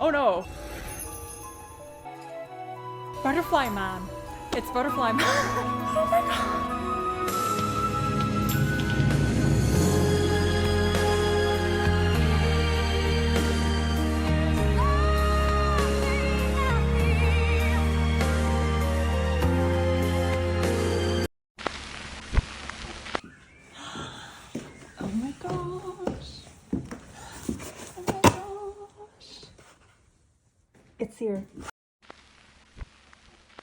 Oh no! Butterfly man. It's Butterfly man. Oh my god. Oh my gosh. Oh my gosh. It's here.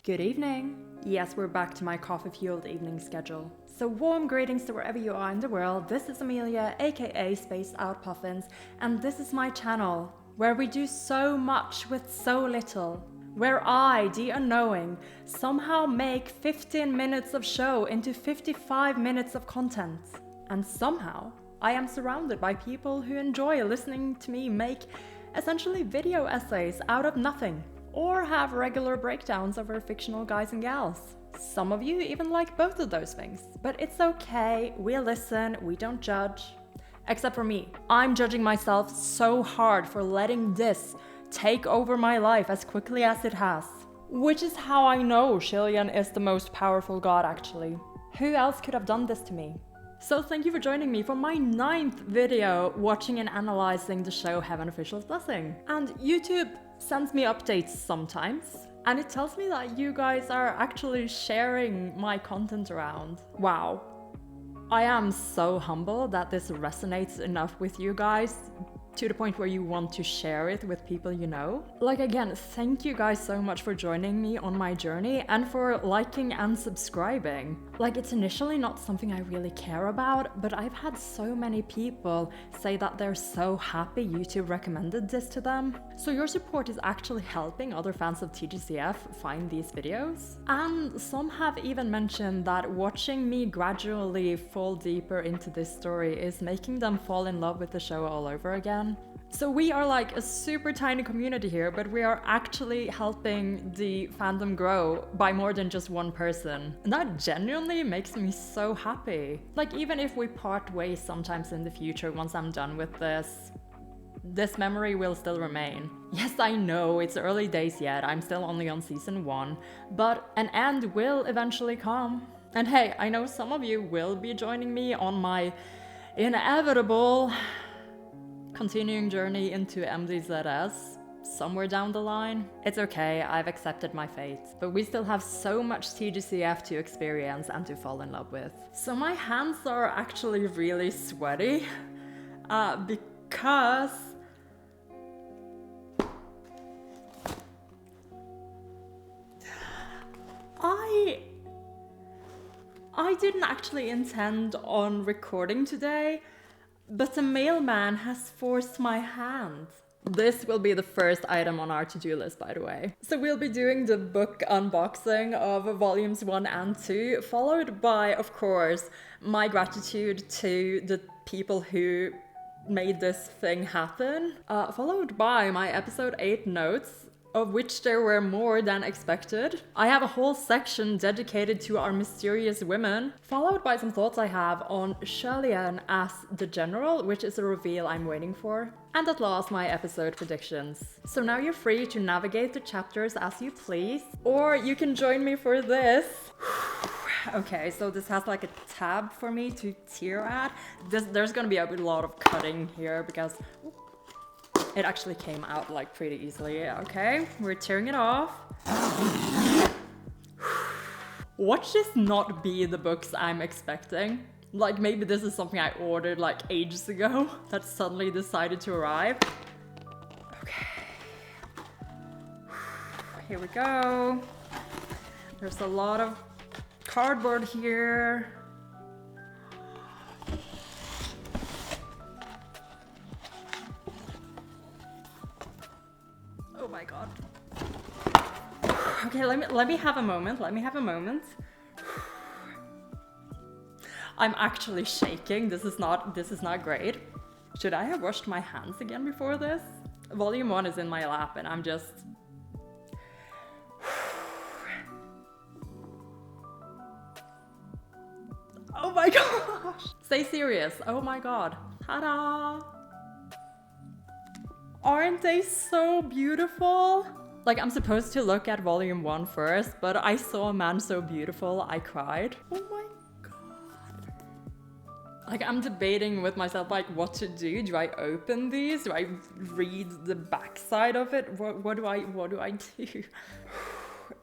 Good evening. Yes, we're back to my coffee-fueled evening schedule. So warm greetings to wherever you are in the world. This is Amelia, aka Spaced Out Puffins, and this is my channel, where we do so much with so little. Where I, the unknowing, somehow make 15 minutes of show into 55 minutes of content. And somehow, I am surrounded by people who enjoy listening to me make essentially video essays out of nothing, or have regular breakdowns over fictional guys and gals. Some of you even like both of those things, but it's okay, we listen, we don't judge. Except for me. I'm judging myself so hard for letting this take over my life as quickly as it has. Which is how I know Hualian is the most powerful god actually. Who else could have done this to me? So thank you for joining me for my 9th video watching and analyzing the show Heaven Official's Blessing. And YouTube sends me updates sometimes, and it tells me that you guys are actually sharing my content around. Wow. I am so humbled that this resonates enough with you guys to the point where you want to share it with people you know. Like again, thank you guys so much for joining me on my journey and for liking and subscribing. Like it's initially not something I really care about, but I've had so many people say that they're so happy YouTube recommended this to them. So your support is actually helping other fans of TGCF find these videos. And some have even mentioned that watching me gradually fall deeper into this story is making them fall in love with the show all over again. So we are like a super tiny community here, but we are actually helping the fandom grow by more than just one person. And that genuinely makes me so happy. Like even if we part ways sometimes in the future once I'm done with this memory will still remain. Yes, I know it's early days yet, I'm still only on season 1, but an end will eventually come. And hey, I know some of you will be joining me on my inevitable continuing journey into MDZS somewhere down the line. It's okay, I've accepted my fate. But we still have so much TGCF to experience and to fall in love with. So my hands are actually really sweaty because I didn't actually intend on recording today, but the mailman has forced my hand. This will be the first item on our to-do list, by the way. So we'll be doing the book unboxing of volumes 1 and 2, followed by, of course, my gratitude to the people who made this thing happen, followed by my episode 8 notes, of which there were more than expected. I have a whole section dedicated to our mysterious women, followed by some thoughts I have on Hualian as the general, which is a reveal I'm waiting for. And at last, my episode predictions. So now you're free to navigate the chapters as you please, or you can join me for this. Okay, so this has like a tab for me to tear at. There's gonna be a lot of cutting here because it actually came out like pretty easily. Okay, we're tearing it off. Watch this not be the books I'm expecting. Like maybe this is something I ordered like ages ago that suddenly decided to arrive. Okay. Here we go. There's a lot of cardboard here. Oh my god. Okay, let me have a moment. Let me have a moment. I'm actually shaking. This is not great. Should I have washed my hands again before this? Volume 1 is in my lap and I'm just oh my gosh. Stay serious. Oh my god. Ta-da. Aren't they so beautiful? Like, I'm supposed to look at volume 1 first, but I saw a man so beautiful, I cried. Oh my god. Like, I'm debating with myself, like, what to do. Do I open these? Do I read the backside of it? What do I do?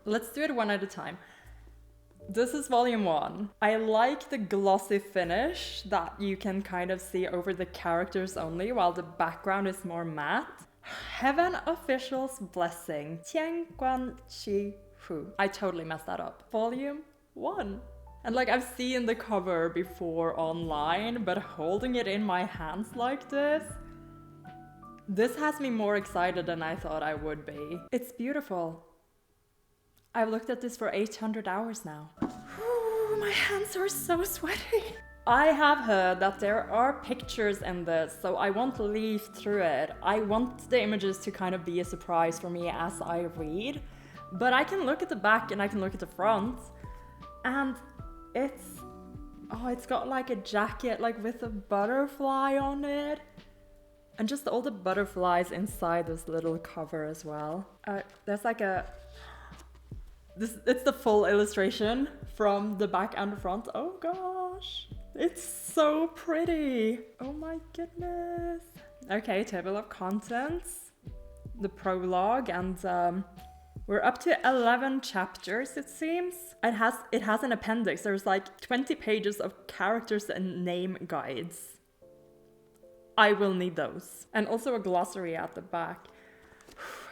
Let's do it one at a time. This is volume 1. I like the glossy finish that you can kind of see over the characters only, while the background is more matte. Heaven Official's Blessing. 天官赐福. I totally messed that up. Volume 1. And like, I've seen the cover before online, but holding it in my hands like this has me more excited than I thought I would be. It's beautiful. I've looked at this for 800 hours now. Ooh, my hands are so sweaty. I have heard that there are pictures in this, so I won't leaf through it. I want the images to kind of be a surprise for me as I read. But I can look at the back and I can look at the front. And it's got like a jacket like with a butterfly on it. And just all the butterflies inside this little cover as well. There's like it's the full illustration from the back and the front. Oh gosh, it's so pretty. Oh my goodness. Okay, table of contents, the prologue, and we're up to 11 chapters, it seems. It has an appendix. There's like 20 pages of characters and name guides. I will need those. And also a glossary at the back.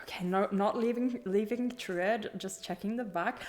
Okay, no, not leaving through it, just checking the back.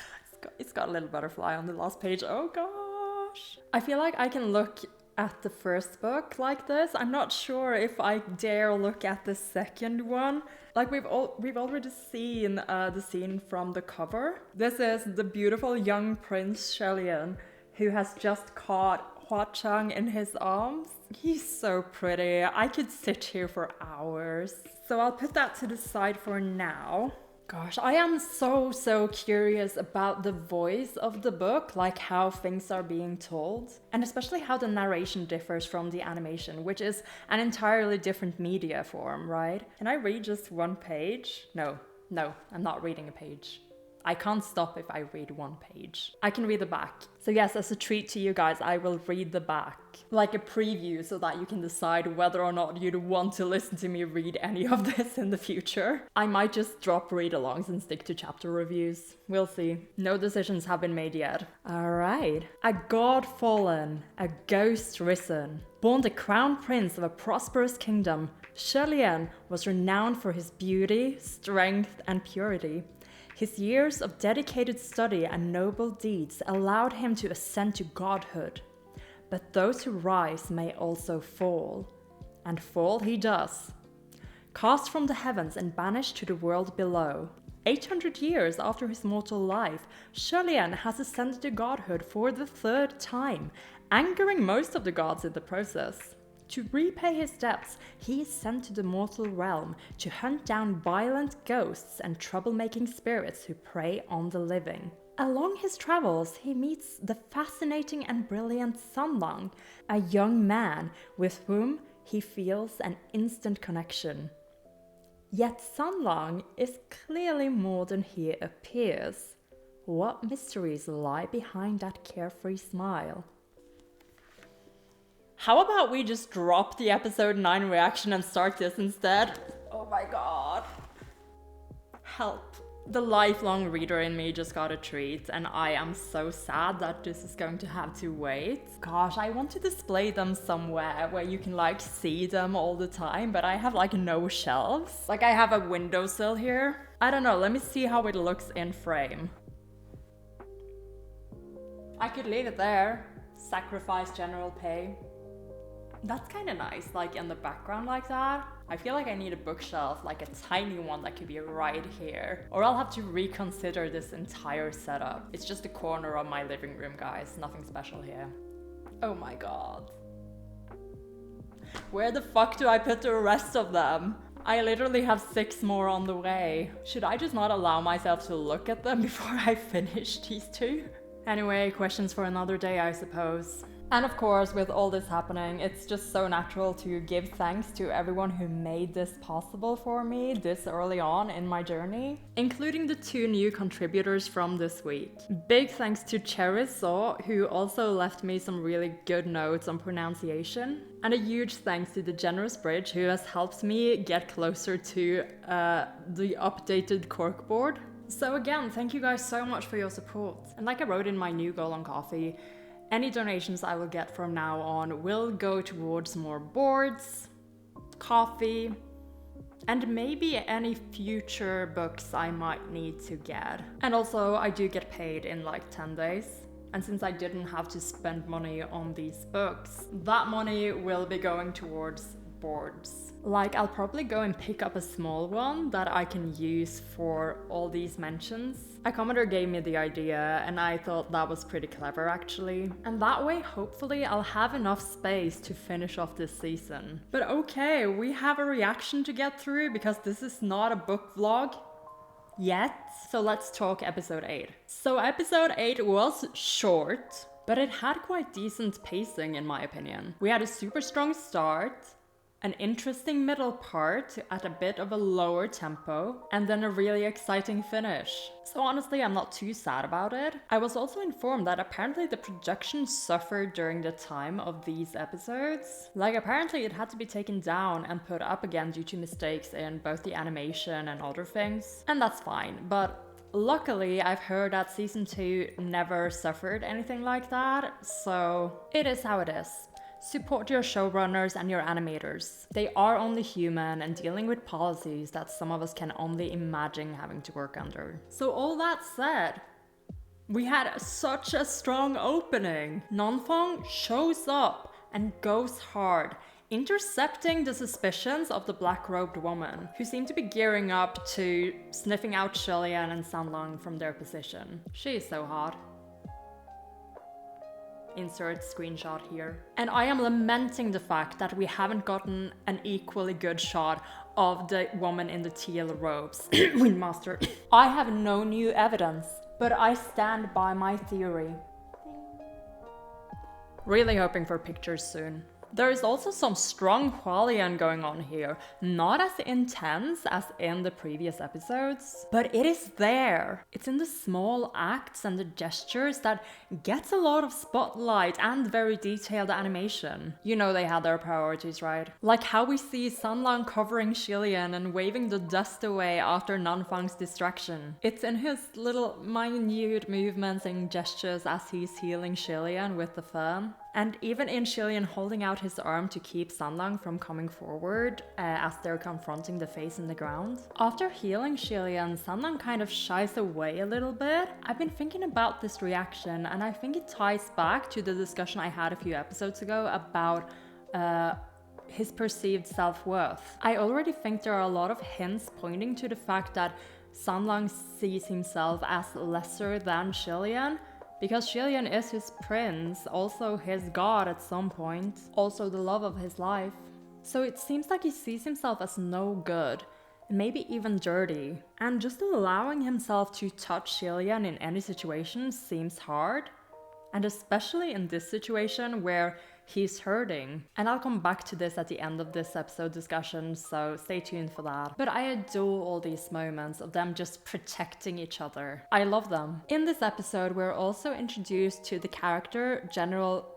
It's got a little butterfly on the last page. Oh gosh. I feel like I can look at the first book like this. I'm not sure if I dare look at the second one. Like, we've already seen the scene from the cover. This is the beautiful young Prince Hualian, who has just caught Hua Chang in his arms. He's so pretty. I could sit here for hours. So I'll put that to the side for now. Gosh, I am so curious about the voice of the book, like how things are being told, and especially how the narration differs from the animation, which is an entirely different media form, right? Can I read just one page? No, I'm not reading a page. I can't stop if I read one page. I can read the back. So yes, as a treat to you guys, I will read the back, like a preview, so that you can decide whether or not you'd want to listen to me read any of this in the future. I might just drop read-alongs and stick to chapter reviews. We'll see. No decisions have been made yet. Alright. A god fallen, a ghost risen. Born the crown prince of a prosperous kingdom, Lian was renowned for his beauty, strength, and purity. His years of dedicated study and noble deeds allowed him to ascend to godhood. But those who rise may also fall. And fall he does. Cast from the heavens and banished to the world below. 800 years after his mortal life, Hualian has ascended to godhood for the 3rd time, angering most of the gods in the process. To repay his debts, he is sent to the mortal realm to hunt down violent ghosts and troublemaking spirits who prey on the living. Along his travels, he meets the fascinating and brilliant San Lang, a young man with whom he feels an instant connection. Yet San Lang is clearly more than he appears. What mysteries lie behind that carefree smile? How about we just drop the episode 9 reaction and start this instead? Oh my god. Help. The lifelong reader in me just got a treat, and I am so sad that this is going to have to wait. Gosh, I want to display them somewhere where you can like see them all the time, but I have like no shelves. Like, I have a windowsill here. I don't know, let me see how it looks in frame. I could leave it there. Sacrifice general pay. That's kind of nice, like in the background like that. I feel like I need a bookshelf, like a tiny one that could be right here. Or I'll have to reconsider this entire setup. It's just a corner of my living room, guys. Nothing special here. Oh my god. Where the fuck do I put the rest of them? I literally have 6 more on the way. Should I just not allow myself to look at them before I finish these 2? Anyway, questions for another day, I suppose. And of course, with all this happening, it's just so natural to give thanks to everyone who made this possible for me this early on in my journey, including the 2 new contributors from this week. Big thanks to Cheriso, who also left me some really good notes on pronunciation. And a huge thanks to the Generous Bridge, who has helped me get closer to the updated corkboard. So again, thank you guys so much for your support. And like I wrote in my new goal on Coffee, any donations I will get from now on will go towards more boards, coffee, and maybe any future books I might need to get. And also, I do get paid in like 10 days. And since I didn't have to spend money on these books, that money will be going towards boards. Like, I'll probably go and pick up a small one that I can use for all these mentions. A commenter gave me the idea and I thought that was pretty clever actually. And that way, hopefully, I'll have enough space to finish off this season. But okay, we have a reaction to get through because this is not a book vlog yet. So let's talk episode 8. So episode 8 was short, but it had quite decent pacing in my opinion. We had a super strong start, an interesting middle part at a bit of a lower tempo, and then a really exciting finish. So honestly, I'm not too sad about it. I was also informed that apparently the projection suffered during the time of these episodes. Like apparently it had to be taken down and put up again due to mistakes in both the animation and other things. And that's fine, but luckily, I've heard that season 2 never suffered anything like that, so it is how it is. Support your showrunners and your animators. They are only human and dealing with policies that some of us can only imagine having to work under. So all that said, we had such a strong opening. Nanfeng shows up and goes hard, intercepting the suspicions of the black-robed woman, who seemed to be gearing up to sniffing out Hualian and San Lang from their position. She is so hot. Insert screenshot here. And I am lamenting the fact that we haven't gotten an equally good shot of the woman in the teal robes. Windmaster. I have no new evidence, but I stand by my theory. Really hoping for pictures soon. There is also some strong Hualian going on here, not as intense as in the previous episodes, but it is there. It's in the small acts and the gestures that gets a lot of spotlight and very detailed animation. You know they had their priorities, right? Like how we see San Lang covering Hualian and waving the dust away after Nanfeng's distraction. It's in his little minute movements and gestures as he's healing Hualian with the fern. And even in Hualian holding out his arm to keep San Lang from coming forward as they're confronting the face in the ground. After healing Hualian, San Lang kind of shies away a little bit. I've been thinking about this reaction and I think it ties back to the discussion I had a few episodes ago about his perceived self-worth. I already think there are a lot of hints pointing to the fact that San Lang sees himself as lesser than Hualian, because Hualian is his prince, also his god at some point, also the love of his life. So it seems like he sees himself as no good, maybe even dirty. And just allowing himself to touch Hualian in any situation seems hard. And especially in this situation where he's hurting. And I'll come back to this at the end of this episode discussion, so stay tuned for that. But I adore all these moments of them just protecting each other. I love them. In this episode, we're also introduced to the character General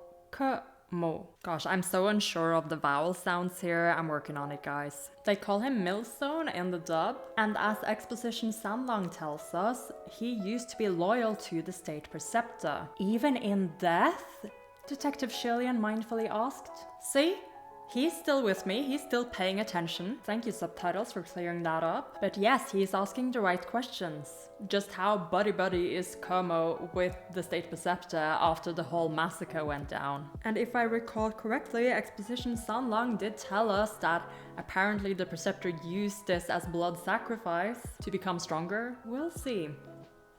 Mo. Gosh, I'm so unsure of the vowel sounds here. I'm working on it, guys. They call him Millstone in the dub, and as Exposition San Lang tells us, he used to be loyal to the state preceptor. Even in death? Detective Hualian mindfully asked. See? He's still with me, he's still paying attention. Thank you, subtitles, for clearing that up. But yes, he's asking the right questions. Just how buddy-buddy is Como with the state preceptor after the whole massacre went down? And if I recall correctly, Exposition San Lang did tell us that apparently the preceptor used this as blood sacrifice to become stronger. We'll see.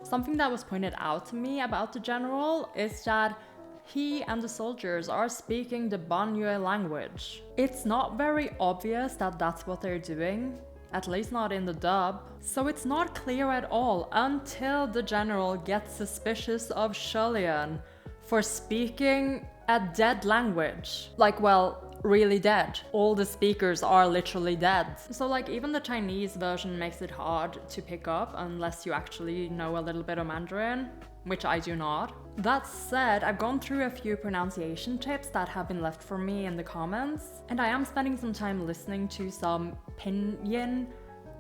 Something that was pointed out to me about the general is that he and the soldiers are speaking the Banyue language. It's not very obvious that that's what they're doing, at least not in the dub. So it's not clear at all until the general gets suspicious of Hualian for speaking a dead language. Like, well, really dead. All the speakers are literally dead. So like even the Chinese version makes it hard to pick up unless you actually know a little bit of Mandarin, which I do not. That said, I've gone through a few pronunciation tips that have been left for me in the comments, and I am spending some time listening to some pinyin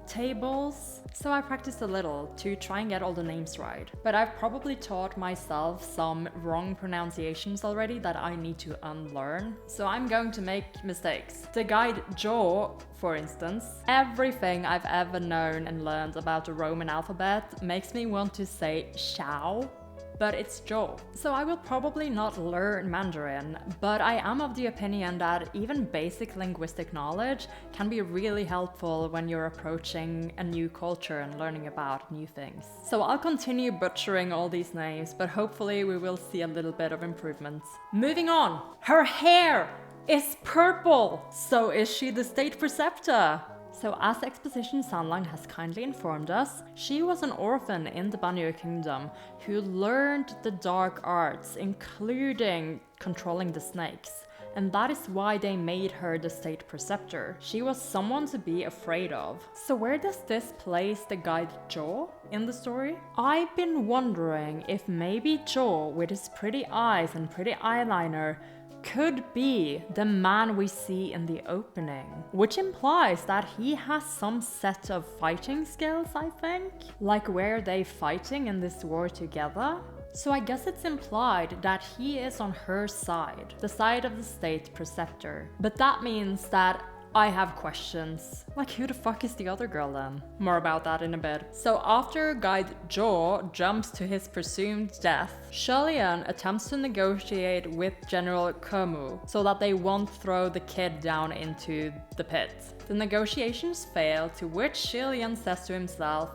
tables, so I practiced a little to try and get all the names right. But I've probably taught myself some wrong pronunciations already that I need to unlearn, so I'm going to make mistakes. The guide Zhou, for instance, everything I've ever known and learned about the Roman alphabet makes me want to say Xiao, but it's Zhou. So I will probably not learn Mandarin, but I am of the opinion that even basic linguistic knowledge can be really helpful when you're approaching a new culture and learning about new things. So I'll continue butchering all these names, but hopefully we will see a little bit of improvements. Moving on, her hair is purple! So is she the state preceptor? So as Exposition San Lang has kindly informed us, she was an orphan in the Banyue kingdom who learned the dark arts, including controlling the snakes. And that is why they made her the state preceptor. She was someone to be afraid of. So where does this place the guide Zhou in the story? I've been wondering if maybe Zhou, with his pretty eyes and pretty eyeliner, could be the man we see in the opening, which implies that he has some set of fighting skills, I think. Like, were they fighting in this war together? So I guess it's implied that he is on her side, the side of the state preceptor. But that means that I have questions. Like, who the fuck is the other girl then? More about that in a bit. So after guide Zhou jumps to his presumed death, Hualian attempts to negotiate with General Kemu so that they won't throw the kid down into the pit. The negotiations fail, to which Hualian says to himself,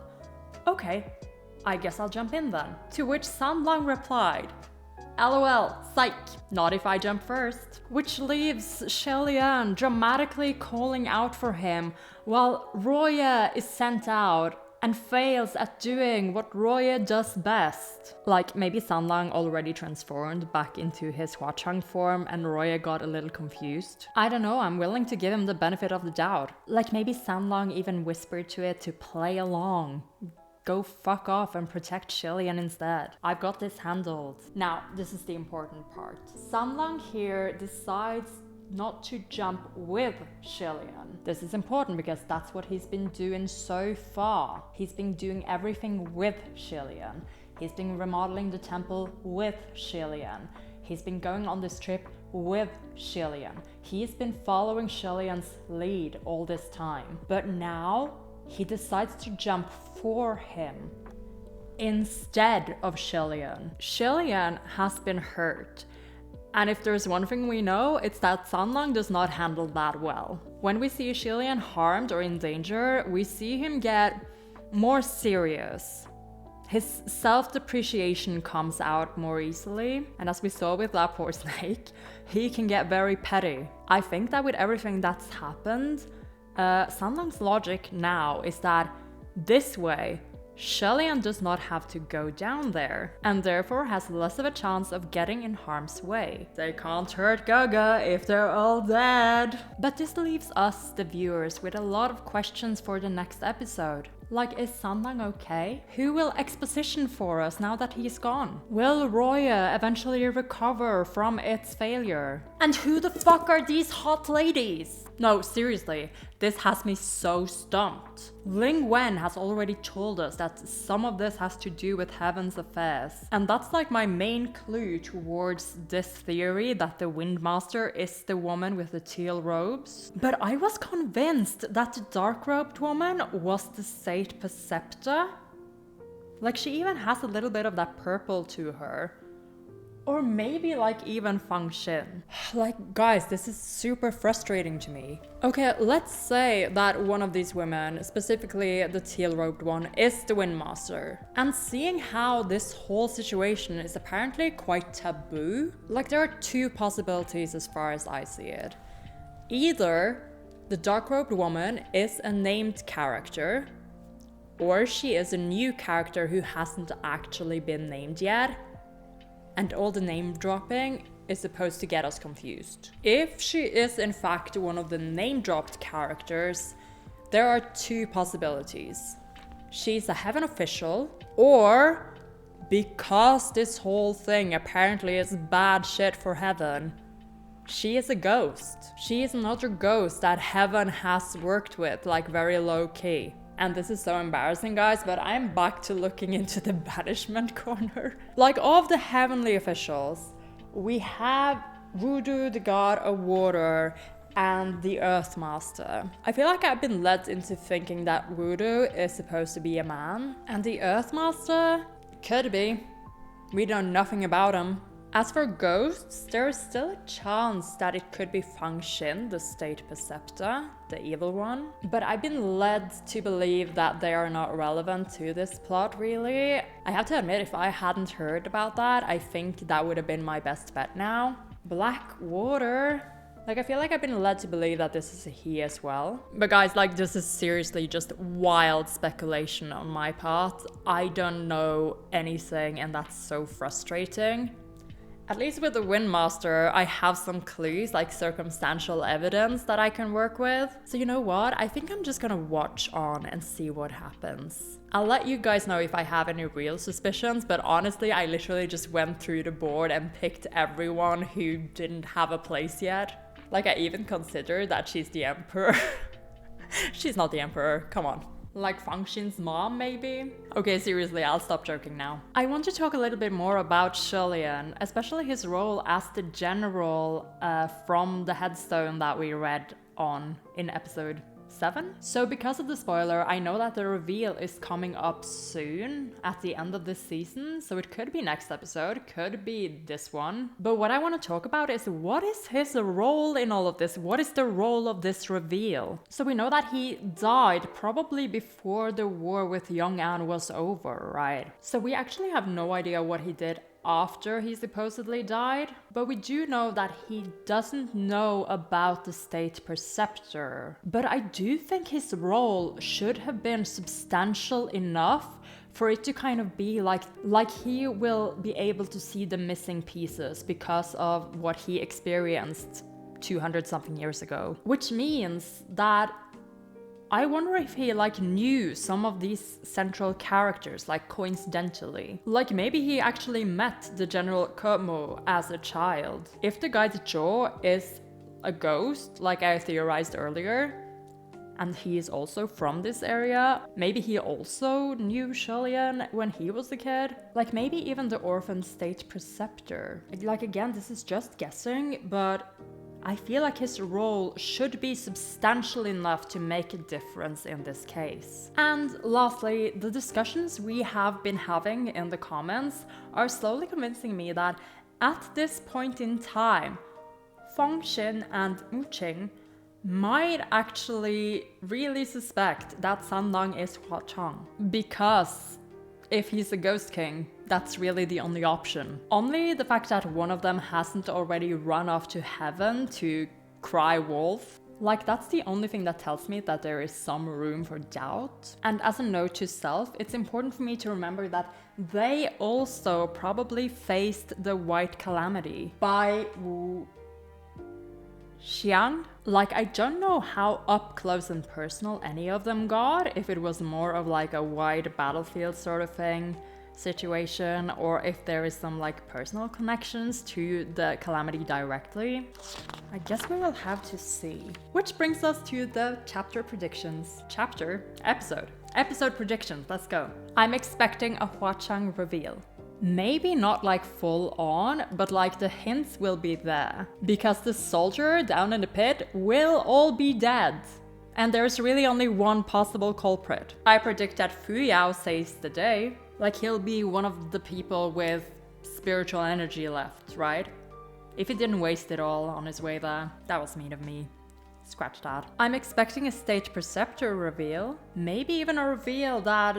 "Okay, I guess I'll jump in then." To which San Lang replied, "LOL, psych, not if I jump first." Which leaves Hualian dramatically calling out for him while Roya is sent out and fails at doing what Roya does best. Like, maybe San Lang already transformed back into his Huachang form and Roya got a little confused. I don't know, I'm willing to give him the benefit of the doubt. Like, maybe San Lang even whispered to it to play along. Go fuck off and protect Hualian instead. I've got this handled. Now, this is the important part. San Lang here decides not to jump with Hualian. This is important because that's what he's been doing so far. He's been doing everything with Hualian. He's been remodeling the temple with Hualian. He's been going on this trip with Hualian. He's been following Hualian's lead all this time. But now, he decides to jump for him instead of Hualian. Hualian has been hurt. And if there's one thing we know, it's that San Lang does not handle that well. When we see Hualian harmed or in danger, we see him get more serious. His self-depreciation comes out more easily, and as we saw with that poor snake, he can get very petty. I think that with everything that's happened, San Lang's logic now is that this way, Hualian does not have to go down there, and therefore has less of a chance of getting in harm's way. They can't hurt Gaga if they're all dead. But this leaves us, the viewers, with a lot of questions for the next episode. Like, is San Lang okay? Who will exposition for us now that he's gone? Will Roya eventually recover from its failure? And who the fuck are these hot ladies? No, seriously, this has me so stumped. Ling Wen has already told us that some of this has to do with heaven's affairs. And that's like my main clue towards this theory that the Windmaster is the woman with the teal robes. But I was convinced that the dark-robed woman was the state preceptor. Like, she even has a little bit of that purple to her. Or maybe like even Feng. Like, guys, this is super frustrating to me. Okay, let's say that one of these women, specifically the teal-robed one, is the Windmaster. And seeing how this whole situation is apparently quite taboo, like there are two possibilities as far as I see it. Either the dark-robed woman is a named character, or she is a new character who hasn't actually been named yet. And all the name dropping is supposed to get us confused. If she is in fact one of the name-dropped characters, there are two possibilities. She's a heaven official, or because this whole thing apparently is bad shit for heaven, she is a ghost. She is another ghost that heaven has worked with, like very low key. And this is so embarrassing, guys, but I'm back to looking into the banishment corner. Like, of the heavenly officials, we have Voodoo, the god of water, and the Earth Master. I feel like I've been led into thinking that Voodoo is supposed to be a man, and the Earth Master could be. We know nothing about him. As for ghosts, there is still a chance that it could be Feng, the state preceptor, the evil one. But I've been led to believe that they are not relevant to this plot, really. I have to admit, if I hadn't heard about that, I think that would have been my best bet now. Black water. Like, I feel like I've been led to believe that this is a he as well. But guys, like, this is seriously just wild speculation on my part. I don't know anything, and that's so frustrating. At least with the Windmaster, I have some clues, like circumstantial evidence that I can work with. So you know what? I think I'm just gonna watch on and see what happens. I'll let you guys know if I have any real suspicions, but honestly, I literally just went through the board and picked everyone who didn't have a place yet. Like, I even considered that she's the Emperor. She's not the Emperor, come on. Like Feng's mom, maybe? Okay, seriously, I'll stop joking now. I want to talk a little bit more about Hualian, especially his role as the general from the headstone that we read on in episode 7. So because of the spoiler, I know that the reveal is coming up soon at the end of this season, so it could be next episode, could be this one. But what I want to talk about is, what is his role in all of this? What is the role of this reveal? So we know that he died probably before the war with Young Anne was over, right? So we actually have no idea what he did after he supposedly died, but we do know that he doesn't know about the state preceptor. But I do think his role should have been substantial enough for it to kind of be like he will be able to see the missing pieces because of what he experienced 200 something years ago. Which means that I wonder if he knew some of these central characters, like coincidentally. Like maybe he actually met the General Kermo as a child. If the guy Joe is a ghost, like I theorized earlier, and he is also from this area, maybe he also knew Hualian when he was a kid. Like maybe even the orphan state preceptor. Like again, this is just guessing, but I feel like his role should be substantial enough to make a difference in this case. And lastly, the discussions we have been having in the comments are slowly convincing me that at this point in time, Feng and Muqing might actually really suspect that San Lang is Huachang. Because if he's a ghost king, that's really the only option. Only the fact that one of them hasn't already run off to heaven to cry wolf, like that's the only thing that tells me that there is some room for doubt. And as a note to self, it's important for me to remember that they also probably faced the White Calamity by Wu Xiang. Like, I don't know how up close and personal any of them got, if it was more of like a wide battlefield sort of thing situation, or if there is some like personal connections to the calamity directly. I guess we will have to see. Which brings us to the chapter predictions. Episode predictions, let's go. I'm expecting a Huachang reveal. Maybe not like full on, but like the hints will be there. Because the soldier down in the pit will all be dead. And there's really only one possible culprit. I predict that Fu Yao saves the day. Like he'll be one of the people with spiritual energy left, right? If he didn't waste it all on his way there. That was mean of me. Scratch that. I'm expecting a state preceptor reveal. Maybe even a reveal that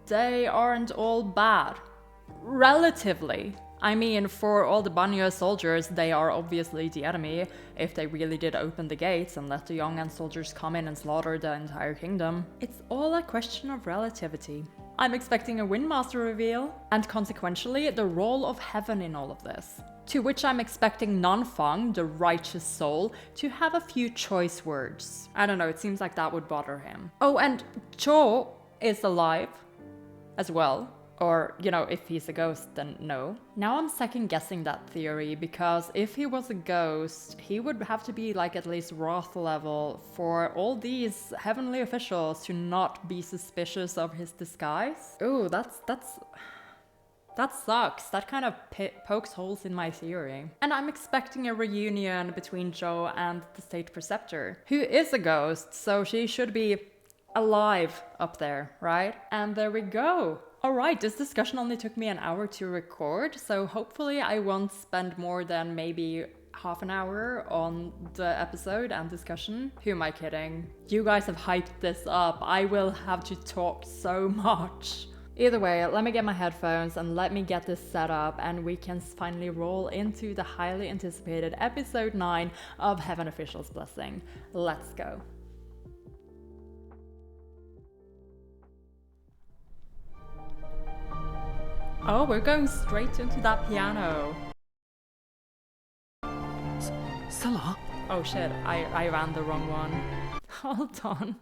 they aren't all bad. Relatively. I mean, for all the Banyue soldiers, they are obviously the enemy if they really did open the gates and let the Young An soldiers come in and slaughter the entire kingdom. It's all a question of relativity. I'm expecting a Windmaster reveal, and consequentially the role of heaven in all of this. To which I'm expecting Feng, the righteous soul, to have a few choice words. I don't know, it seems like that would bother him. Oh, and Cho is alive as well. Or, you know, if he's a ghost, then no. Now I'm second guessing that theory, because if he was a ghost, he would have to be like at least Wrath level for all these heavenly officials to not be suspicious of his disguise. Ooh, that sucks. That kind of pokes holes in my theory. And I'm expecting a reunion between Joe and the State Preceptor, who is a ghost, so she should be alive up there, right? And there we go. Alright, this discussion only took me an hour to record, so hopefully I won't spend more than maybe half an hour on the episode and discussion. Who am I kidding? You guys have hyped this up. I will have to talk so much. Either way, let me get my headphones and let me get this set up, and we can finally roll into the highly anticipated episode 9 of Heaven Official's Blessing. Let's go. Oh, we're going straight into that piano. Stella? Oh shit, I ran the wrong one. Hold on.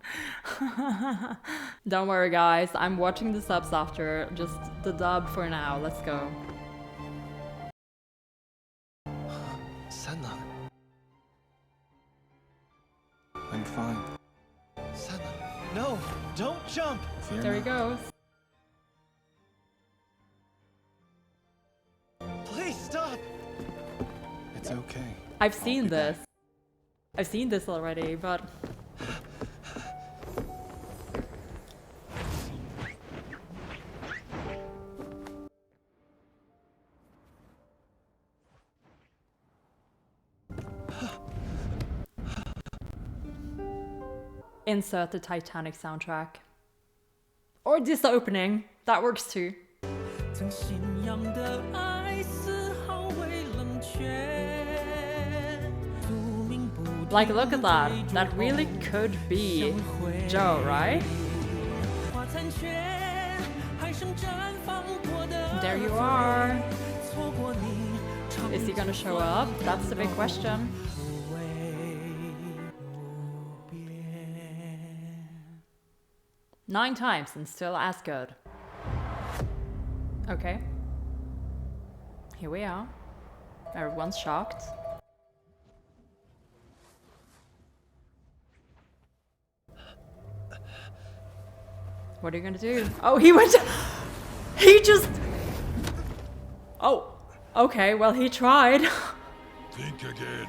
Don't worry guys, I'm watching the subs after, just the dub for now, let's go. San Lang. I'm fine. San Lang. No, don't jump! Fear There he not. goes. Please stop! It's okay. I've seen this. I've seen this already, but... Insert the Titanic soundtrack. Or this opening. That works too. Like, look at that. That really could be Joe, right? There you are. Is he gonna show up? That's the big question. Nine times and still as good. Okay. Here we are. Everyone's shocked. What are you gonna do? Oh, he went. He just. Oh, okay. Well, he tried. Think again.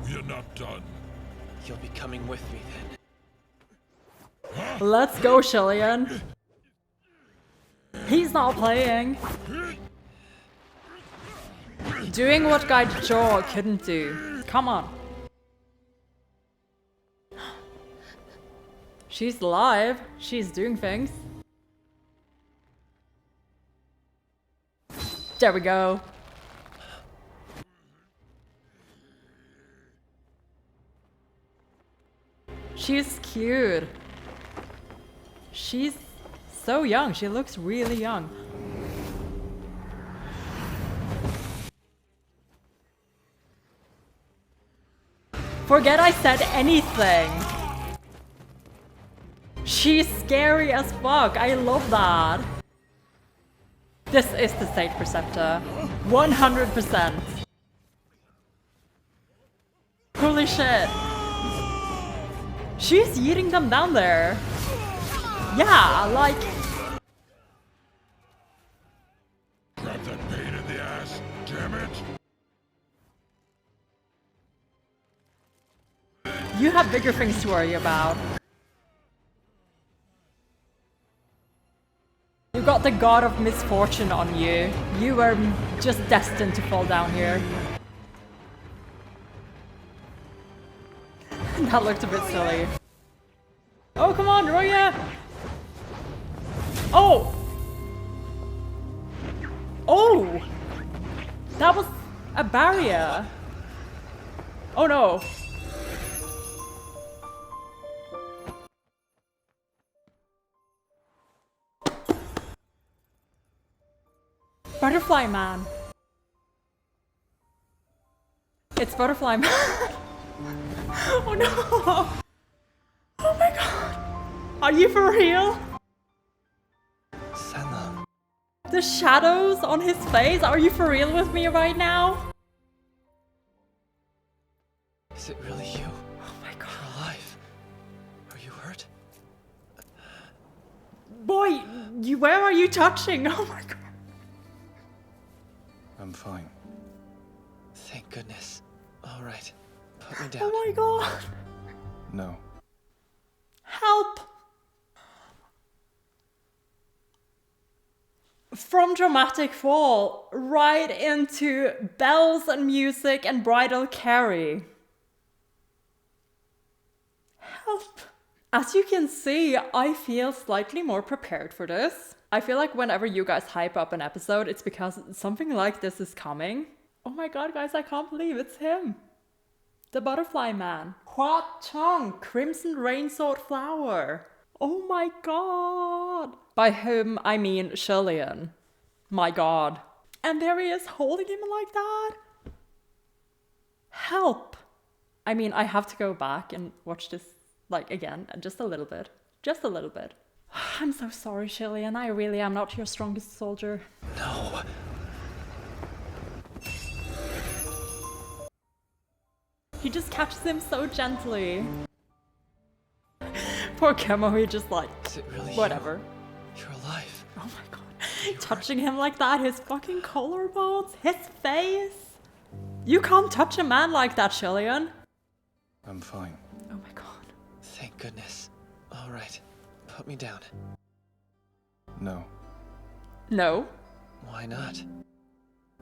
We're not done. You'll be coming with me then. Let's go, Hualian. He's not playing. Doing what Guy Jaw couldn't do. Come on. She's alive. She's doing things. There we go. She's cute. She's so young. She looks really young. Forget I said anything. She's scary as fuck. I love that. This is the State Preceptor. 100%. Holy shit. She's eating them down there. Yeah, like... Grab that pain in the ass, damn it! You have bigger things to worry about. You got the god of misfortune on you. You were just destined to fall down here. That looked a bit silly. Oh, come on, Roya! Oh! Oh! That was a barrier. Oh no. Butterfly Man. It's Butterfly Man. Oh no. Oh my god. Are you for real? San Lang. The shadows on his face? Are you for real with me right now? Is it really you? Oh my god. You're alive. Are you hurt? Boy, where are you touching? Oh my god. I'm fine. Thank goodness. All right. Put me down. Oh my god. No. Help! From dramatic fall right into bells and music and bridal carry. Help! As you can see, I feel slightly more prepared for this. I feel like whenever you guys hype up an episode, it's because something like this is coming. Oh my god, guys, I can't believe it's him. The Butterfly Man. Hua Chong, Crimson Rainsword Flower. Oh my god. By whom I mean Hualian. My god. And there he is holding him like that. Help. I mean, I have to go back and watch this like again, just a little bit. Just a little bit. I'm so sorry, Hualian. I really am not your strongest soldier. No. He just catches him so gently. Poor Kemo, he just like, Is it really whatever. you? You're alive. Oh my god. Touching him like that, his fucking collarbones, his face. You can't touch a man like that, Hualian. I'm fine. Oh my god. Thank goodness. All right. Put me down. No. No. Why not?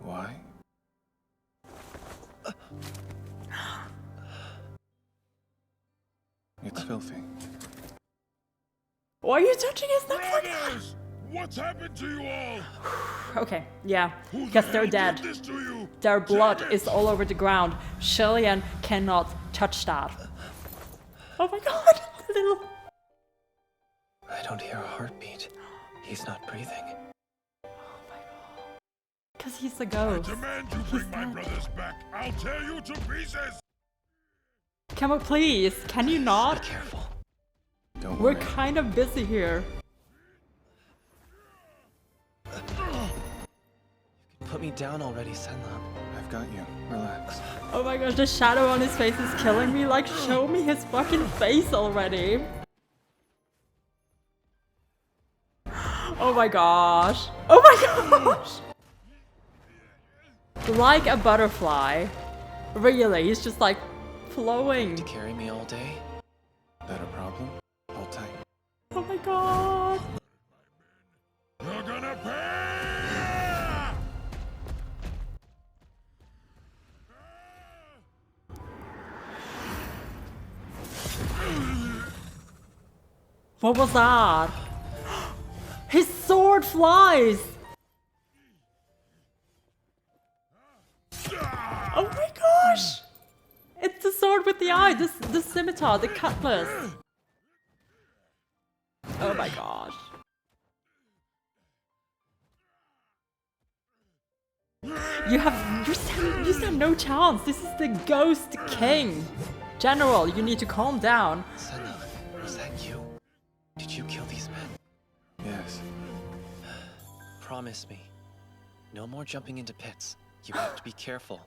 Why? It's filthy. Why are you touching his neck like that? Brothers! What's happened to you all? Okay, yeah, Who the because they're hell dead. did this to you? Their blood Damn it! is all over the ground. Hualian cannot touch that. Oh my god, little... I don't hear a heartbeat. He's not breathing. Oh my god. Because he's a I ghost. demand you He's bring my dead. brothers back. I'll tear you to pieces. Kemo, please, can you not? Be careful. Don't We're worry. kind of busy here. Put me down already, San Lang. I've got you. Relax. Oh my gosh, the shadow on his face is killing me. Like, show me his fucking face already. Oh my gosh. Oh my gosh. Like a butterfly. Really, he's just like flowing. To carry me all day? That a problem? Hold tight. Oh my god. You're gonna pay! What was that? His sword flies. Oh my gosh. It's the sword with the eye, the scimitar, the cutlass. Oh my gosh. You stand no chance. This is the Ghost King. General, you need to calm down. San Lang, was that you? Did you kill these men? Yes. Promise me. No more jumping into pits. You have to be careful.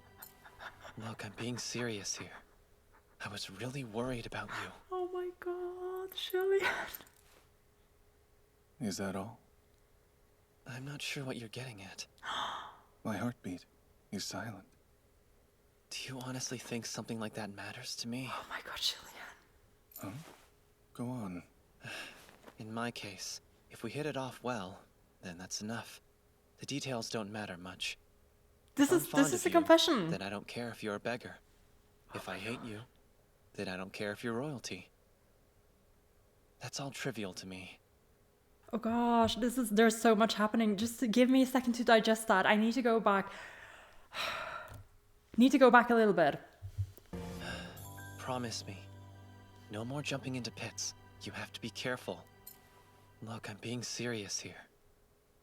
Look, I'm being serious here. I was really worried about you. Oh my god, Hualian. Is that all? I'm not sure what you're getting at. My heartbeat is silent. Do you honestly think something like that matters to me? Oh my god, Hualian. Huh? Go on. In my case, if we hit it off well, then that's enough. The details don't matter much. This I'm is fond of a you, confession. Then I don't care if you're a beggar. If I hate you, then I don't care if you're royalty. That's all trivial to me. Oh gosh, there's so much happening. Just give me a second to digest that. I need to go back. Need to go back a little bit. Promise me. No more jumping into pits. You have to be careful. Look, I'm being serious here.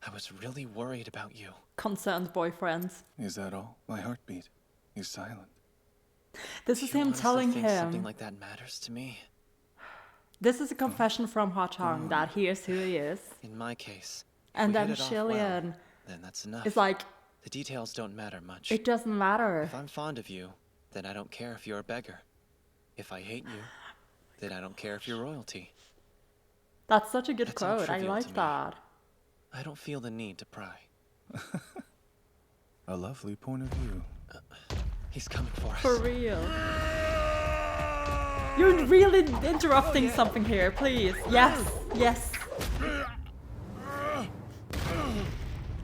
I was really worried about you. Concerned boyfriends. Is that all? My heartbeat is silent. This is You him honestly telling think something him. like that matters to me? This is a confession from Ha Chang that he is who he is. In my case, And if we then hit it off well, Hualian then that's enough. is like, The details don't matter much. it doesn't matter. If I'm fond of you, then I don't care if you're a beggar. If I hate you, then I don't care if you're royalty. That's such a good That's quote. I untrivial to like me. that. I don't feel the need to pry. A lovely point of view. He's coming for us. For real. You're really interrupting something here, please. Yes, yes.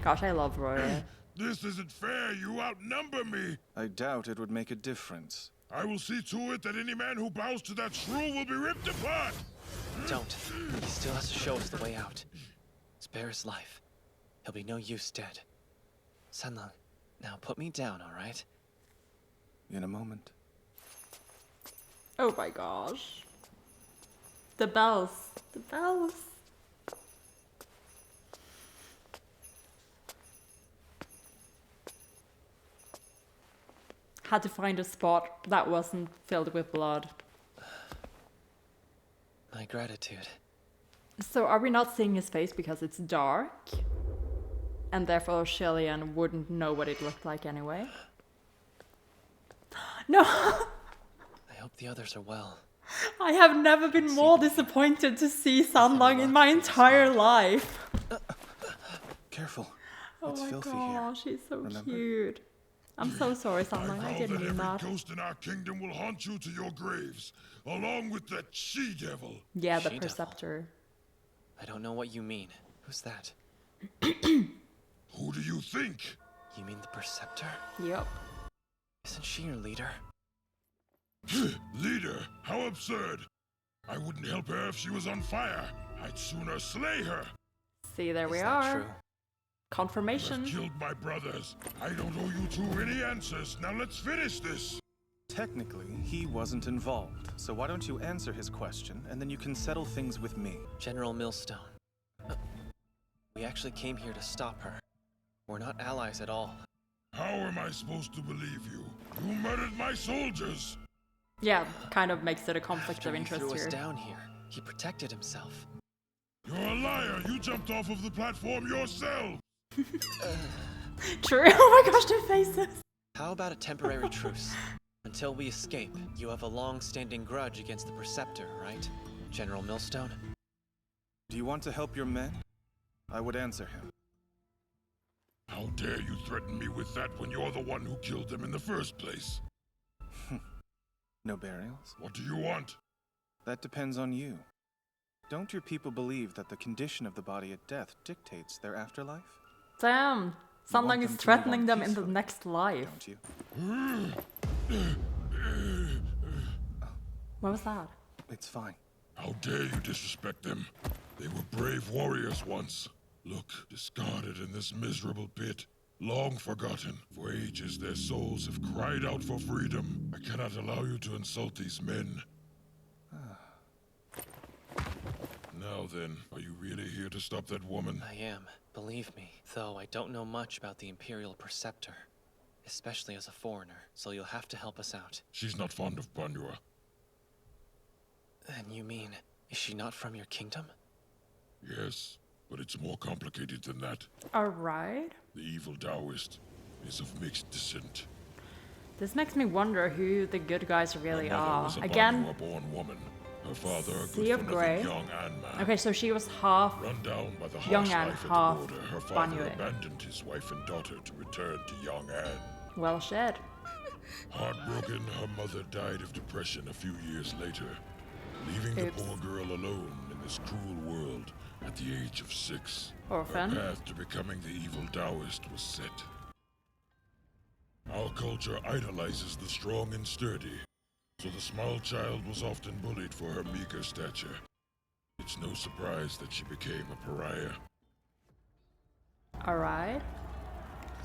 Gosh, I love Roy. This isn't fair. You outnumber me. I doubt it would make a difference. I will see to it that any man who bows to that shrew will be ripped apart. Don't. He still has to show us the way out. Spare his life. He'll be no use dead. San Lang, now put me down, alright? In a moment. Oh my gosh. The bells. The bells. Had to find a spot that wasn't filled with blood. My gratitude. So are we not seeing his face because it's dark? And therefore Hualian wouldn't know what it looked like anyway? No! I hope the others are well. I have never been more disappointed to see San Lang in my entire life. Careful. Oh It's my filthy gosh, he's so Remember? cute. I'm so sorry, San I Lang. I vow didn't that mean every that. ghost in our kingdom will haunt you to your graves, along with that she-devil. Yeah, the She-devil. preceptor. I don't know what you mean. Who's that? Who do you think? You mean the preceptor? Yep. Isn't she your leader? Leader, how absurd. I wouldn't help her if she was on fire. I'd sooner slay her. See, there we Is that are. true? You have Confirmation. killed my brothers. I don't owe you two any answers. Now let's finish this. Technically, he wasn't involved. So why don't you answer his question, and then you can settle things with me. General Millstone. We actually came here to stop her. We're not allies at all. How am I supposed to believe you? You murdered my soldiers. Yeah, kind of makes it a conflict After of he interest threw us here. down here, he protected himself. You're a liar. You jumped off of the platform yourself. True. Oh my gosh, their faces. How about a temporary truce? Until we escape, you have a long-standing grudge against the Preceptor, right? General Millstone? Do you want to help your men? I would answer him. How dare you threaten me with that when you're the one who killed them in the first place? No burials? What do you want? That depends on you. Don't your people believe that the condition of the body at death dictates their afterlife? Damn. San Lang want is them to threatening move them on in the peacefully, next life. Don't you? What was that? It's fine. How dare you disrespect them? They were brave warriors once. Look, discarded in this miserable pit. Long forgotten. For ages their souls have cried out for freedom. I cannot allow you to insult these men. Now then, are you really here to stop that woman? I am, believe me. Though I don't know much about the Imperial Preceptor. Especially as a foreigner, so you'll have to help us out. She's not fond of Banyue. And you mean, is she not from your kingdom? Yes, but it's more complicated than that. Alright. The evil Taoist is of mixed descent. This makes me wonder who the good guys really Her mother are. was a Again, Banyue-born woman. Her father, a Sea good of for Grey. nothing young and man. okay, so she was half. Run down by the Young harsh Anne, life at half the border, her father Banyue. abandoned his wife and daughter to return to young Anne. Well, shit. Heartbroken, her mother died of depression a few years later, leaving Oops. the poor girl alone in this cruel world at the age of 6. Orphan. Her path to becoming the evil Taoist was set. Our culture idolizes the strong and sturdy, so the small child was often bullied for her meager stature. It's no surprise that she became a pariah. Alright.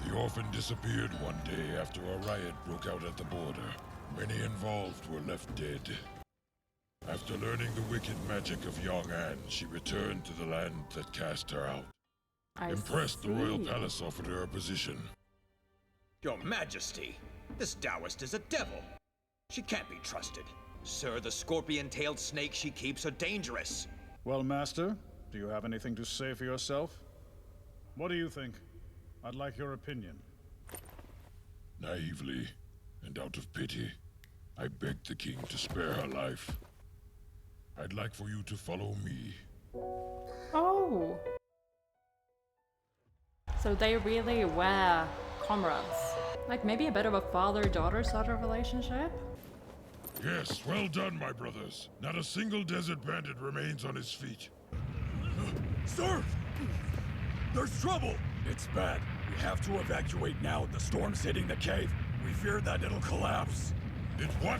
The orphan disappeared one day after a riot broke out at the border. Many involved were left dead. After learning the wicked magic of young Anne, she returned to the land that cast her out. Impressed, the royal palace offered her a position. Your Majesty, this Taoist is a devil. She can't be trusted. Sir, the scorpion-tailed snakes she keeps are dangerous. Well, Master, do you have anything to say for yourself? What do you think? I'd like your opinion. Naively, and out of pity, I begged the king to spare her life. I'd like for you to follow me. Oh. So they really were comrades. Like maybe a bit of a father-daughter sort of relationship? Yes, well done, my brothers. Not a single desert bandit remains on his feet. Sir! There's trouble! It's bad. We have to evacuate now. The storm's hitting the cave. We fear that it'll collapse. It what?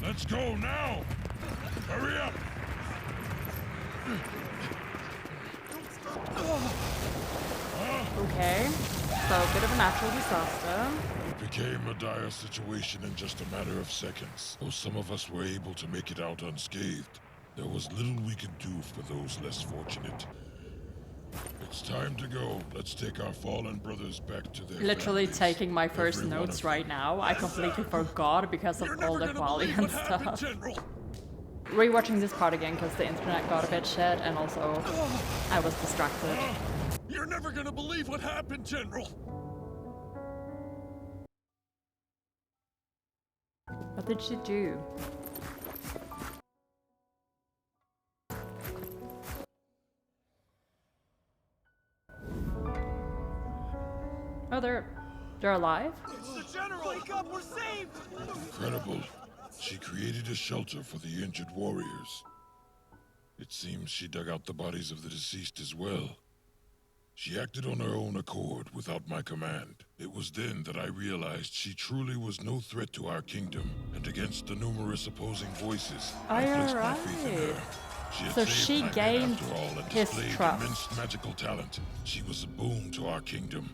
Let's go now! Hurry up! Okay. So a bit of a natural disaster. It became a dire situation in just a matter of seconds. Though some of us were able to make it out unscathed, there was little we could do for those less fortunate. It's time to go. Let's take our fallen brothers back to their Literally families. taking my first Every one notes of right them. now. I completely forgot because of You're all never the gonna believe Hualian what happened, stuff. General! Rewatching this part again because the internet got a bit shit and also I was distracted. You're never gonna believe what happened, General! What did she do? Oh, they're alive? It's the General! Wake up, we're saved! Incredible. She created a shelter for the injured warriors. It seems she dug out the bodies of the deceased as well. She acted on her own accord, without my command. It was then that I realized she truly was no threat to our kingdom, and against the numerous opposing voices, I placed my faith in her. She had So saved she my men gained after all and his displayed trust. immense magical talent. She was a boon to our kingdom.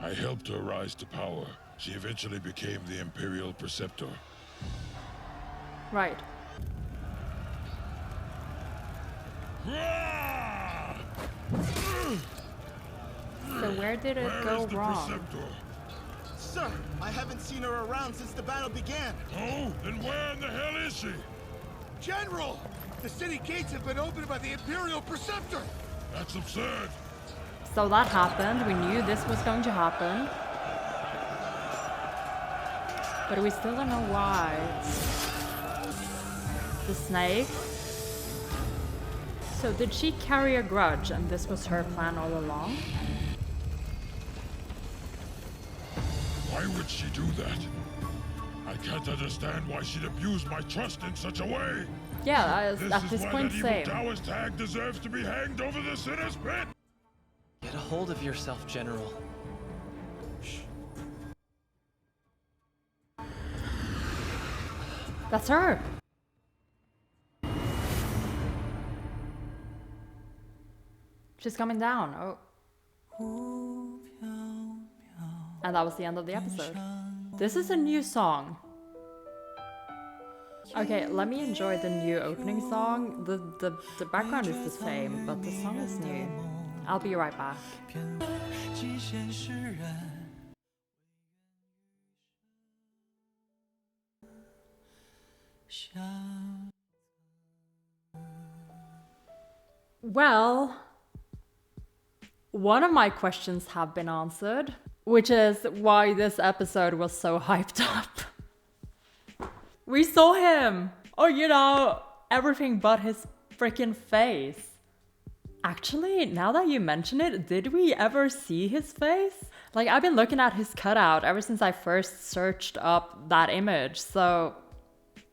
I helped her rise to power. She eventually became the Imperial Preceptor. Right. So where did it Where go is the wrong? Preceptor? Sir, I haven't seen her around since the battle began. Oh, then where in the hell is she? General! The city gates have been opened by the Imperial Preceptor! That's absurd. So that happened. We knew this was going to happen. But we still don't know why. The snake. So did she carry a grudge and this was her plan all along? Why would she do that? I can't understand why she'd abuse my trust in such a way. Yeah, at This this is why point, that evil same. Taoist hag deserves to be hanged over the sinner's pit. Get a hold of yourself, General. That's her. She's coming down. Oh. And that was the end of the episode. This is a new song. Okay, let me enjoy the new opening song. The background is the same, but the song is new. I'll be right back. Well, one of my questions have been answered, which is why this episode was so hyped up. We saw him! Or, you know, everything but his freaking face. Actually, now that you mention it, did we ever see his face? Like, I've been looking at his cutout ever since I first searched up that image, so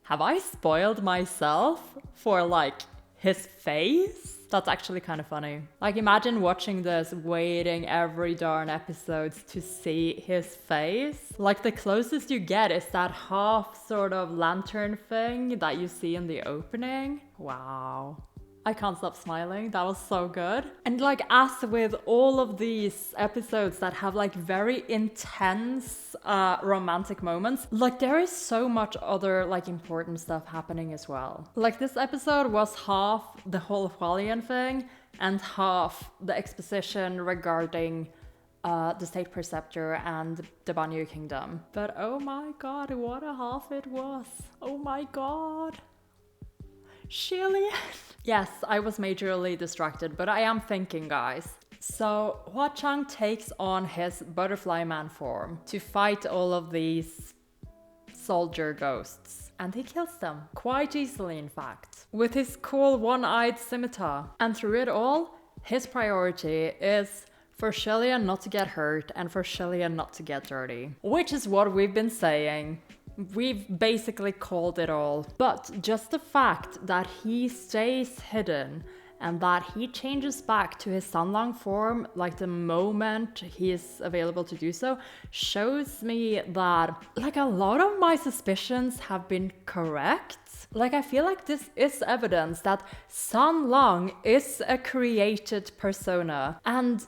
have I spoiled myself for, like, his face? That's actually kind of funny. Like, imagine watching this, waiting every darn episode to see his face. Like, the closest you get is that half sort of lantern thing that you see in the opening. Wow. I can't stop smiling. That was so good. And like, as with all of these episodes that have like very intense romantic moments, like there is so much other like important stuff happening as well. Like this episode was half the whole Hualian thing, and half the exposition regarding the State Preceptor and the Banyue Kingdom. But oh my god, what a half it was. Oh my god. Hualian. Yes, I was majorly distracted, but I am thinking, guys. So Huachang takes on his butterfly man form to fight all of these soldier ghosts. And he kills them, quite easily in fact, with his cool one-eyed scimitar. And through it all, his priority is for Hualian not to get hurt and for Hualian not to get dirty. Which is what we've been saying. We've basically called it all. But just the fact that he stays hidden and that he changes back to his San Lang form like the moment he is available to do so shows me that like a lot of my suspicions have been correct. Like I feel like this is evidence that San Lang is a created persona, and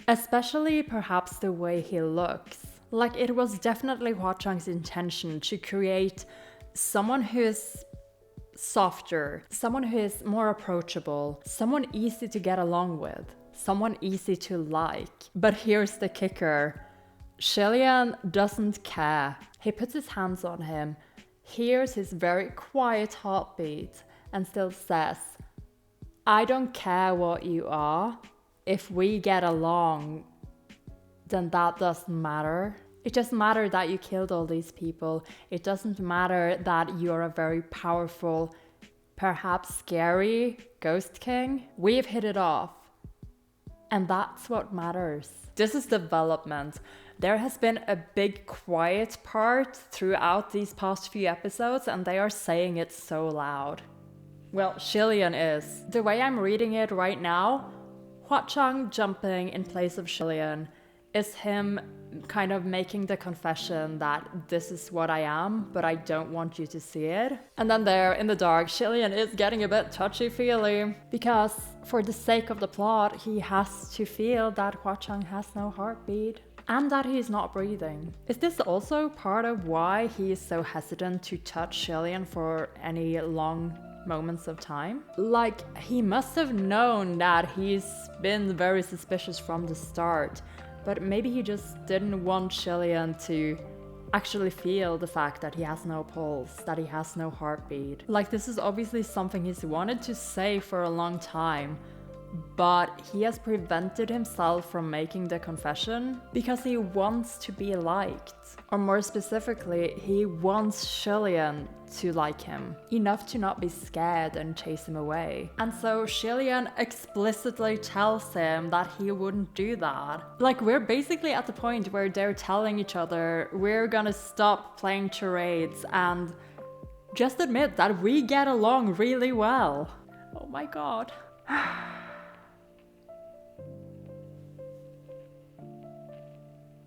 especially perhaps the way he looks. Like it was definitely Huachang's intention to create someone who is softer, someone who is more approachable, someone easy to get along with, someone easy to like. But here's the kicker. Hualian doesn't care. He puts his hands on him, hears his very quiet heartbeat, and still says, I don't care what you are. If we get along, then that doesn't matter. It doesn't matter that you killed all these people. It doesn't matter that you're a very powerful, perhaps scary ghost king. We've hit it off. And that's what matters. This is development. There has been a big quiet part throughout these past few episodes, and they are saying it so loud. Well, Hualian is. The way I'm reading it right now, Huachang jumping in place of Hualian is him kind of making the confession that this is what I am, but I don't want you to see it. And then there in the dark, Hualian is getting a bit touchy-feely because for the sake of the plot, he has to feel that Huachang has no heartbeat and that he's not breathing. Is this also part of why he is so hesitant to touch Hualian for any long moments of time? Like, he must have known that he's been very suspicious from the start, but maybe he just didn't want Hualian to actually feel the fact that he has no pulse, that he has no heartbeat. Like, this is obviously something he's wanted to say for a long time, but he has prevented himself from making the confession because he wants to be liked. Or more specifically, he wants Hualian to like him, enough to not be scared and chase him away. And so Hualian explicitly tells him that he wouldn't do that. Like, we're basically at the point where they're telling each other, we're gonna stop playing charades and just admit that we get along really well. Oh my god.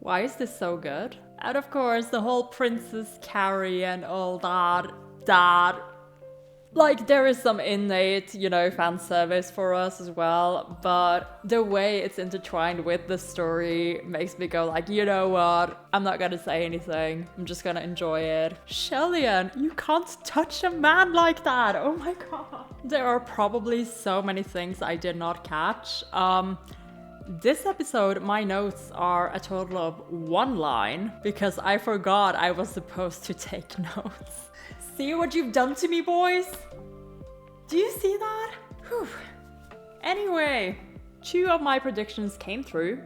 Why is this so good? And of course, the whole Princess Carrie and all that. Like, there is some innate, you know, fan service for us as well, but the way it's intertwined with the story makes me go like, you know what? I'm not gonna say anything. I'm just gonna enjoy it. Hualian, you can't touch a man like that. Oh my god. There are probably so many things I did not catch. This episode, my notes are a total of 1 line because I forgot I was supposed to take notes. See what you've done to me, boys? Do you see that? Whew. Anyway, 2 of my predictions came through.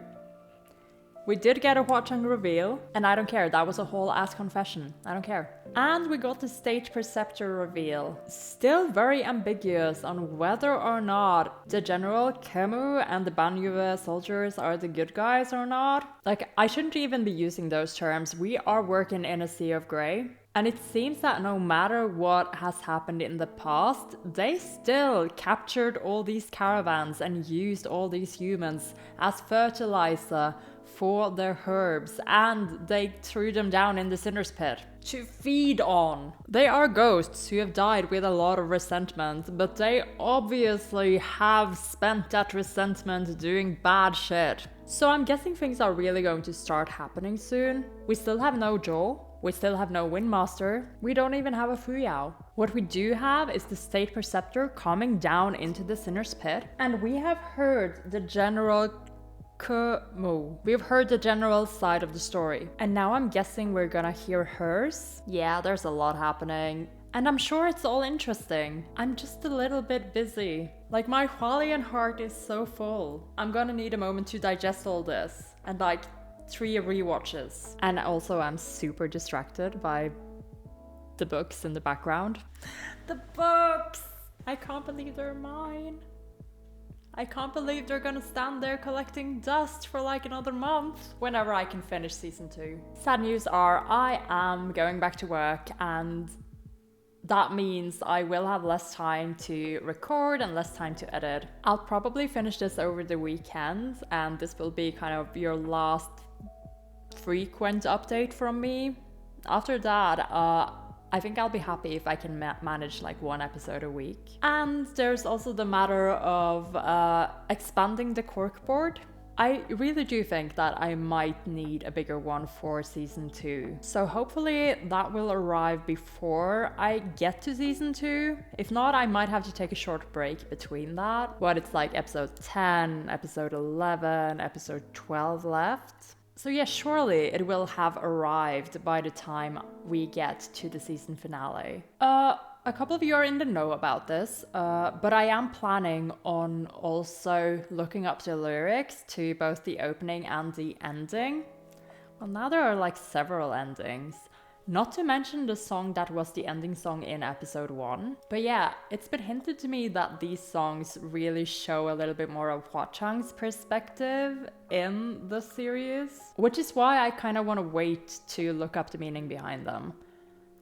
We did get a Huachang reveal, and I don't care, that was a whole ass confession. I don't care. And we got the State Preceptor reveal. Still very ambiguous on whether or not the General Kemu and the Banyue soldiers are the good guys or not. Like, I shouldn't even be using those terms. We are working in a sea of grey. And it seems that no matter what has happened in the past, they still captured all these caravans and used all these humans as fertilizer for their herbs, and they threw them down in the Cinder's Pit to feed on. They are ghosts who have died with a lot of resentment, but they obviously have spent that resentment doing bad shit. So I'm guessing things are really going to start happening soon. We still have no Joe. We still have no Windmaster. We don't even have a Fuyao. What we do have is the State Preceptor coming down into the Sinner's Pit. And we have heard the general We've heard the general side of the story. And now I'm guessing we're gonna hear hers. Yeah, there's a lot happening. And I'm sure it's all interesting. I'm just a little bit busy. Like, my Hualian heart is so full. I'm gonna need a moment to digest all this. And like 3 rewatches. And also I'm super distracted by the books in the background. The books! I can't believe they're mine. I can't believe they're gonna stand there collecting dust for like another month whenever I can finish season 2. Sad news are I am going back to work, and that means I will have less time to record and less time to edit. I'll probably finish this over the weekend, and this will be kind of your last frequent update from me. After that, I think I'll be happy if I can manage like 1 episode a week. And there's also the matter of expanding the corkboard. I really do think that I might need a bigger one for season 2. So hopefully that will arrive before I get to season 2. If not, I might have to take a short break between that. But it's like episode 10, episode 11, episode 12 left. So yeah, surely it will have arrived by the time we get to the season finale. A couple of you are in the know about this, but I am planning on also looking up the lyrics to both the opening and the ending. Well, now there are like several endings. Not to mention the song that was the ending song in episode 1. But yeah, it's been hinted to me that these songs really show a little bit more of Hua Chang's perspective in the series, which is why I kind of want to wait to look up the meaning behind them.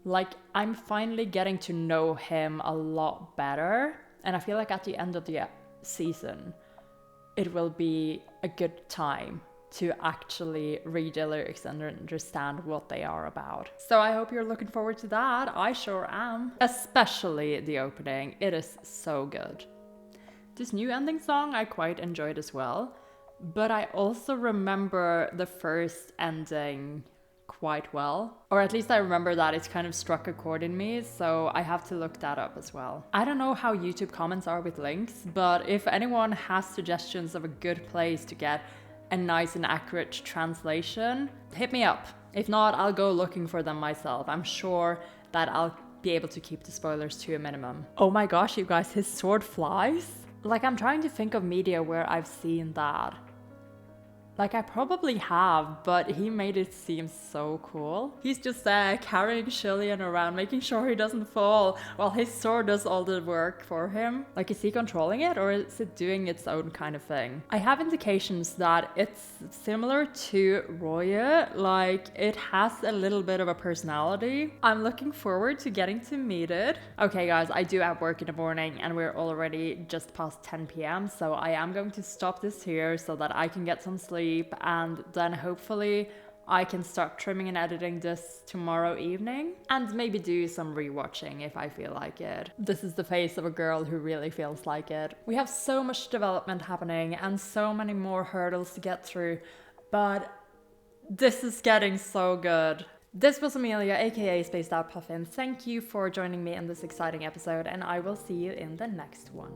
Like, I'm finally getting to know him a lot better, and I feel like at the end of the season, it will be a good time to actually read the lyrics and understand what they are about. So I hope you're looking forward to that. I sure am. Especially the opening. It is so good. This new ending song I quite enjoyed as well, but I also remember the first ending quite well. Or at least I remember that it kind of struck a chord in me, so I have to look that up as well. I don't know how YouTube comments are with links, but if anyone has suggestions of a good place to get a nice and accurate translation, hit me up. If not, I'll go looking for them myself. I'm sure that I'll be able to keep the spoilers to a minimum. Oh my gosh, you guys, his sword flies? Like, I'm trying to think of media where I've seen that. Like, I probably have, but he made it seem so cool. He's just carrying Hualian around, making sure he doesn't fall, while his sword does all the work for him. Like, is he controlling it, or is it doing its own kind of thing? I have indications that it's similar to Roye, like, it has a little bit of a personality. I'm looking forward to getting to meet it. Okay, guys, I do have work in the morning, and we're already just past 10 p.m., so I am going to stop this here so that I can get some sleep, and then hopefully I can start trimming and editing this tomorrow evening, and maybe do some rewatching if I feel like it. This is the face of a girl who really feels like it. We have so much development happening and so many more hurdles to get through, but this is getting so good. This was Amelia, aka Spaced Out Puffin. Thank you for joining me in this exciting episode, and I will see you in the next one.